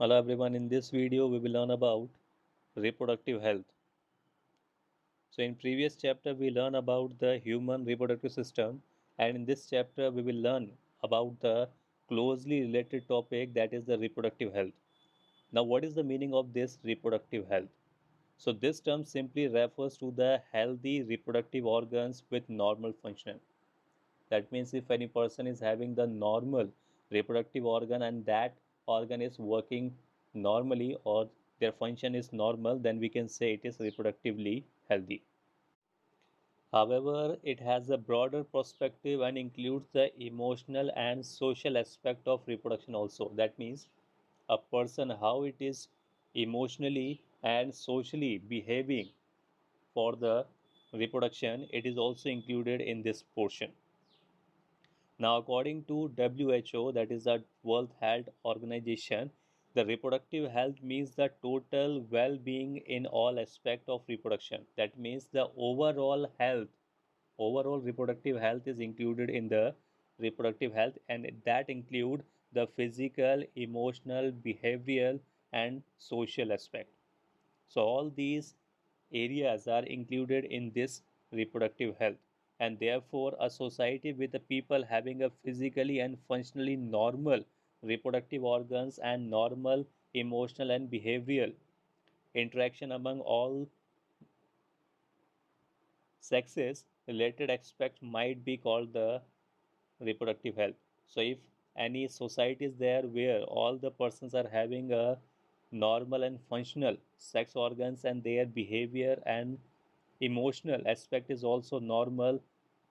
Hello everyone, in this video we will learn about reproductive health. So in previous chapter we learn about the human reproductive system, and in this chapter we will learn about the closely related topic, that is the reproductive health. Now what is the meaning of this reproductive health? So this term simply refers to the healthy reproductive organs with normal function. That means if any person is having the normal reproductive organ and that organ is working normally or their function is normal, then we can say it is reproductively healthy. However, it has a broader perspective and includes the emotional and social aspect of reproduction also. That means a person how it is emotionally and socially behaving for the reproduction, it is also included in this portion. Now, according to WHO, that is the World Health Organization, the reproductive health means the total well-being in all aspect of reproduction. That means the overall reproductive health is included in the reproductive health, and that include the physical, emotional, behavioral, and social aspect. So all these areas are included in this reproductive health, and therefore a society with the people having a physically and functionally normal reproductive organs and normal emotional and behavioral interaction among all sexes related aspect might be called the reproductive health. So if any society is there where all the persons are having a normal and functional sex organs and their behavior and emotional aspect is also normal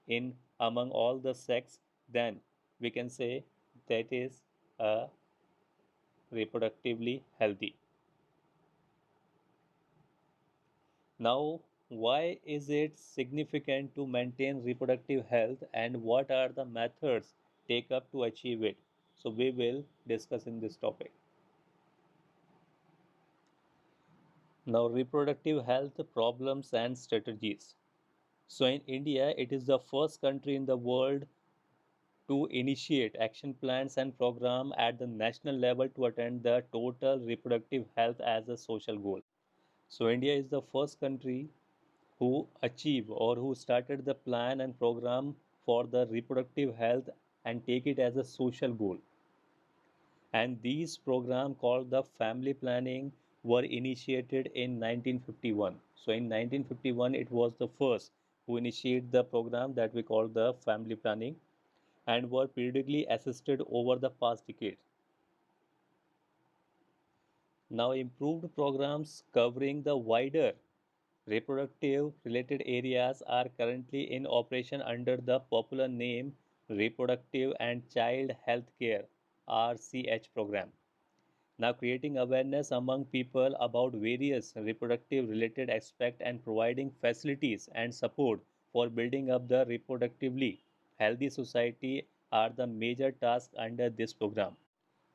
in among all the sex, then we can say that is reproductively healthy. Now, why is it significant to maintain reproductive health and what are the methods take up to achieve it? So we will discuss in this topic. Now, reproductive health problems and strategies. So in India, it is the first country in the world to initiate action plans and program at the national level to attain the total reproductive health as a social goal. So India is the first country who achieve or who started the plan and program for the reproductive health and take it as a social goal. And these program called the family planning were initiated in 1951. So in 1951 it was the first who initiated the program that we call the family planning and were periodically assisted over the past decade. Now improved programs covering the wider reproductive related areas are currently in operation under the popular name Reproductive and Child Health Care RCH program. Now creating awareness among people about various reproductive related aspects and providing facilities and support for building up the reproductively healthy society are the major tasks under this program.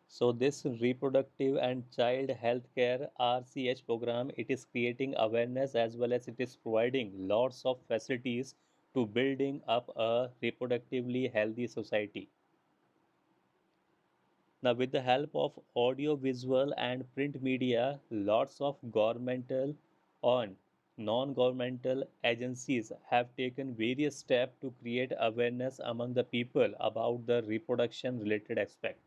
So this reproductive and child health care RCH program, it is creating awareness as well as it is providing lots of facilities to building up a reproductively healthy society. Now with the help of audio, visual and print media, lots of governmental and non-governmental agencies have taken various steps to create awareness among the people about the reproduction related aspect.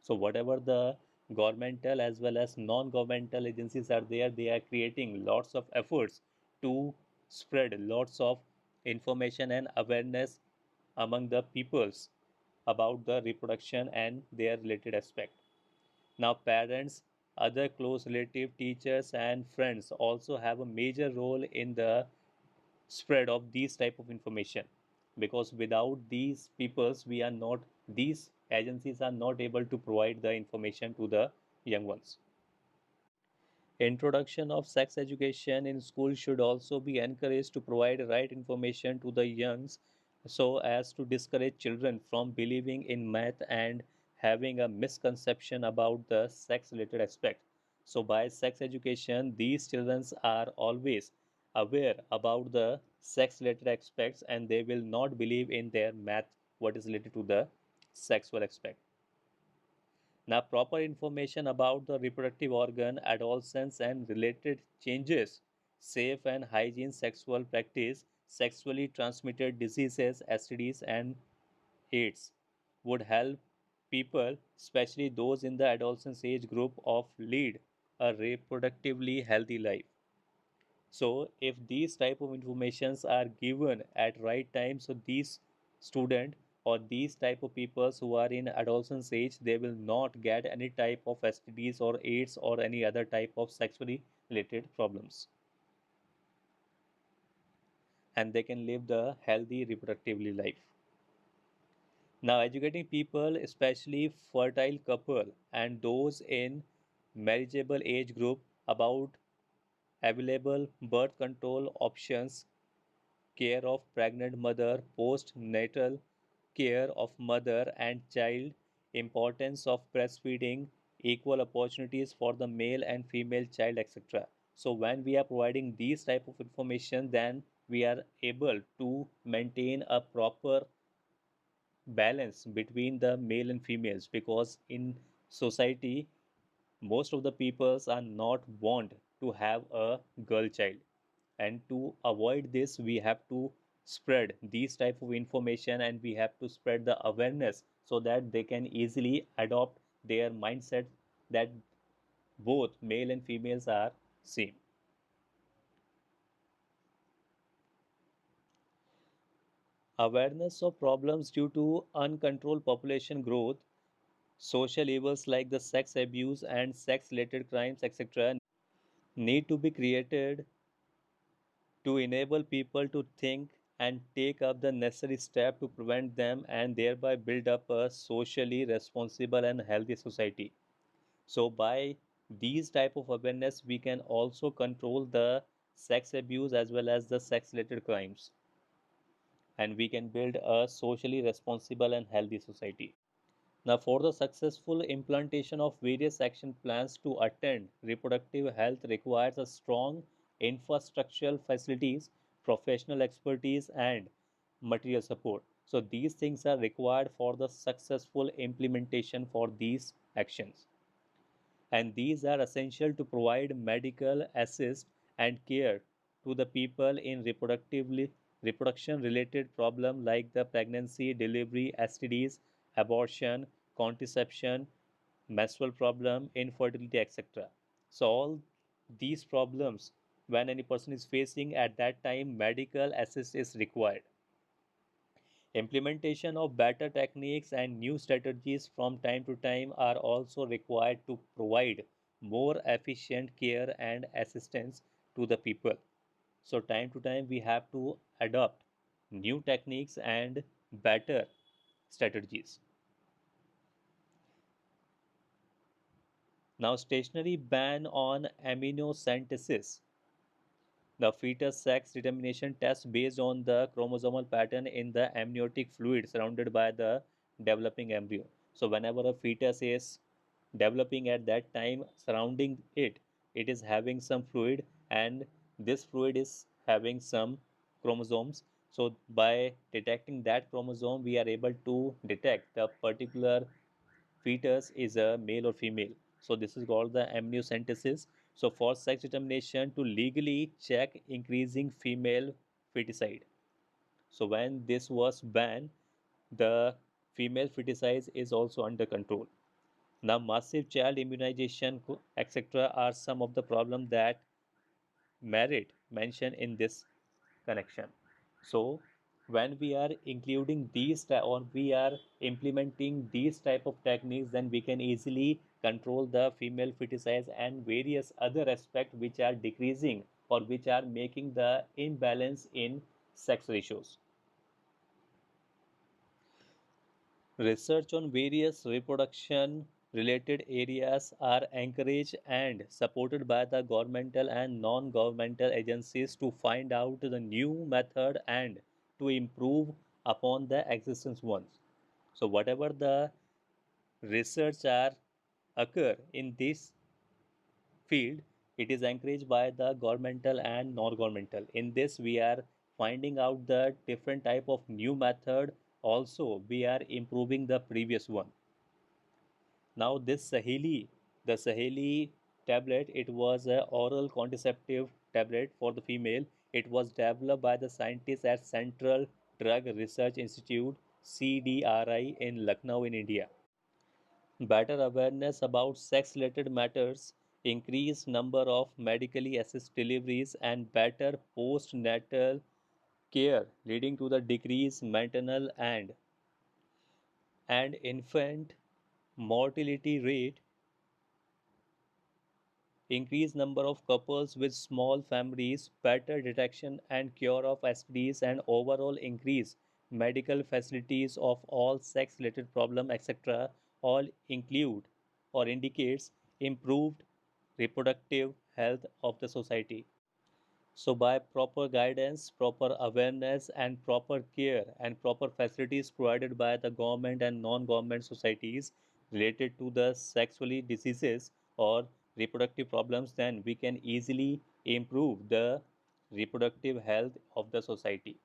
So whatever the governmental as well as non-governmental agencies are there, they are creating lots of efforts to spread lots of information and awareness among the peoples about the reproduction and their related aspect. Now parents, other close relative, teachers and friends also have a major role in the spread of these type of information, because without these peoples we are not, these agencies are not able to provide the information to the young ones. Introduction of sex education in school should also be encouraged to provide right information to the youngs so as to discourage children from believing in math and having a misconception about the sex related aspect. So by sex education, these children are always aware about the sex related aspects and they will not believe in their math what is related to the sexual aspect. Now, proper information about the reproductive organ, adolescence, and related changes, safe and hygiene sexual practice, sexually transmitted diseases, STDs, and AIDS would help people, especially those in the adolescence age group, of lead a reproductively healthy life. So if these type of informations are given at right time, so these student or these type of peoples who are in adolescence age, they will not get any type of STDs or AIDS or any other type of sexually related problems, and they can live the healthy reproductively life. Now, educating people, especially fertile couple and those in marriageable age group, about available birth control options, care of pregnant mother, postnatal care of mother and child, importance of breastfeeding, equal opportunities for the male and female child, etc. So when we are providing these type of information, then we are able to maintain a proper balance between the male and females, because in society most of the peoples are not want to have a girl child, and to avoid this we have to spread these type of information, and we have to spread the awareness so that they can easily adopt their mindset that both male and females are same. Awareness of problems due to uncontrolled population growth, social evils like the sex abuse and sex related crimes, etc., need to be created to enable people to think and take up the necessary step to prevent them, and thereby build up a socially responsible and healthy society. So by these type of awareness we can also control the sex abuse as well as the sex related crimes, and we can build a socially responsible and healthy society. Now, for the successful implementation of various action plans to attend reproductive health requires a strong infrastructural facilities, professional expertise, and material support. So, these things are required for the successful implementation for these actions, and these are essential to provide medical assist and care to the people in reproduction related problem like the pregnancy, delivery, STDs, abortion, contraception, menstrual problem, infertility, etc. So all these problems, when any person is facing, at that time medical assist is required. Implementation of better techniques and new strategies from time to time are also required to provide more efficient care and assistance to the people. So, time to time, we have to adopt new techniques and better strategies. Now, stationary ban on amniocentesis, the fetus sex determination test based on the chromosomal pattern in the amniotic fluid surrounded by the developing embryo. So, whenever a fetus is developing at that time, surrounding it, it is having some fluid, and this fluid is having some chromosomes. So, by detecting that chromosome, we are able to detect the particular fetus is a male or female. So this is called the amniocentesis. So for sex determination to legally check increasing female feticide. So when this was banned, the female feticide is also under control. Now massive child immunization, etc., are some of the problems that merit mention in this connection. So when we are including or we are implementing these type of techniques, then we can easily control the female feticide and various other aspects which are decreasing or which are making the imbalance in sex ratios. Research on various reproduction related areas are encouraged and supported by the governmental and non-governmental agencies to find out the new method and to improve upon the existing ones. So whatever the research are occur in this field, it is encouraged by the governmental and non-governmental. In this we are finding out the different type of new method, also we are improving the previous one. Now this the Saheli tablet, it was a oral contraceptive tablet for the female. It was developed by the scientists at Central Drug Research Institute CDRI in Lucknow in India. Better awareness about sex related matters, increased number of medically assisted deliveries, and better postnatal care leading to the decreased maternal and infant mortality rate, increased number of couples with small families, better detection and cure of STDs, and overall increase medical facilities of all sex related problem, etc., all include or indicates improved reproductive health of the society. So, by proper guidance, proper awareness, and proper care and proper facilities provided by the government and non government societies related to the sexually diseases or reproductive problems, then we can easily improve the reproductive health of the society.